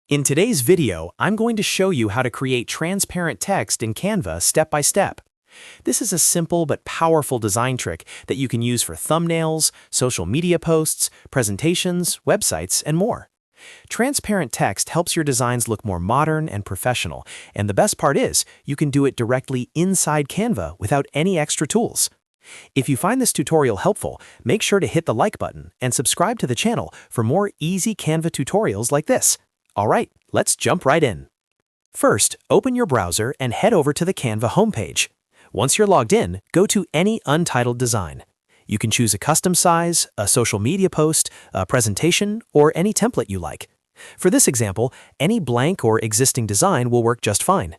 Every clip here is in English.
In today's video, I'm going to show you how to create transparent text in Canva step by step. This is a simple but powerful design trick that you can use for thumbnails, social media posts, presentations, websites, and more. Transparent text helps your designs look more modern and professional, and the best part is, you can do it directly inside Canva without any extra tools. If you find this tutorial helpful, make sure to hit the like button and subscribe to the channel for more easy Canva tutorials like this. Alright, let's jump right in. First, open your browser and head over to the Canva homepage. Once you're logged in, go to any untitled design. You can choose a custom size, a social media post, a presentation, or any template you like. For this example, any blank or existing design will work just fine.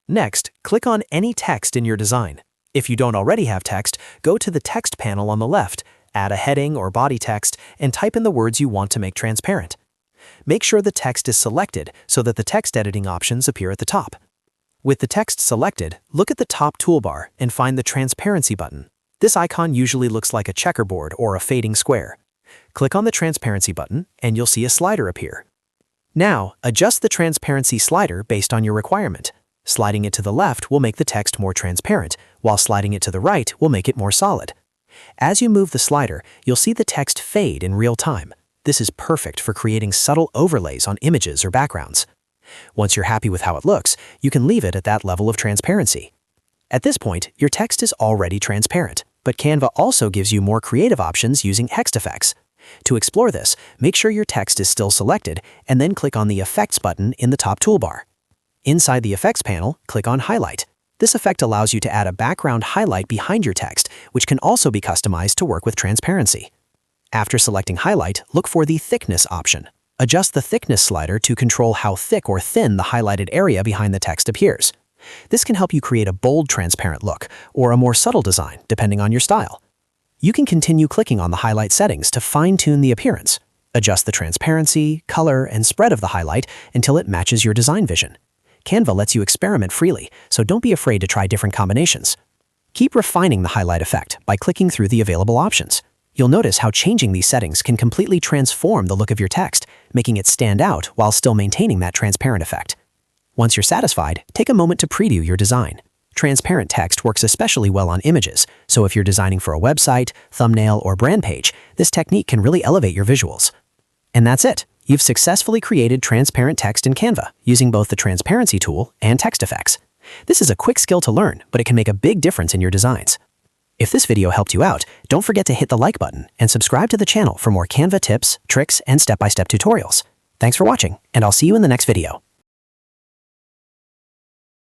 Next, click on any text in your design. If you don't already have text, go to the text panel on the left, add a heading or body text, and type in the words you want to make transparent. Make sure the text is selected so that the text editing options appear at the top. With the text selected, look at the top toolbar and find the Transparency button. This icon usually looks like a checkerboard or a fading square. Click on the Transparency button and you'll see a slider appear. Now, adjust the Transparency slider based on your requirement. Sliding it to the left will make the text more transparent, while sliding it to the right will make it more solid. As you move the slider, you'll see the text fade in real time. This is perfect for creating subtle overlays on images or backgrounds. Once you're happy with how it looks, you can leave it at that level of transparency. At this point, your text is already transparent, but Canva also gives you more creative options using text effects. To explore this, make sure your text is still selected and then click on the Effects button in the top toolbar. Inside the Effects panel, click on Highlight. This effect allows you to add a background highlight behind your text, which can also be customized to work with transparency. After selecting Highlight, look for the Thickness option. Adjust the thickness slider to control how thick or thin the highlighted area behind the text appears. This can help you create a bold, transparent look or a more subtle design, depending on your style. You can continue clicking on the highlight settings to fine-tune the appearance. Adjust the transparency, color, and spread of the highlight until it matches your design vision. Canva lets you experiment freely, so don't be afraid to try different combinations. Keep refining the highlight effect by clicking through the available options. You'll notice how changing these settings can completely transform the look of your text, making it stand out while still maintaining that transparent effect. Once you're satisfied, take a moment to preview your design. Transparent text works especially well on images, so if you're designing for a website, thumbnail, or brand page, this technique can really elevate your visuals. And that's it. You've successfully created transparent text in Canva using both the transparency tool and text effects. This is a quick skill to learn, but it can make a big difference in your designs. If this video helped you out, don't forget to hit the like button and subscribe to the channel for more Canva tips, tricks, and step-by-step tutorials. Thanks for watching, and I'll see you in the next video.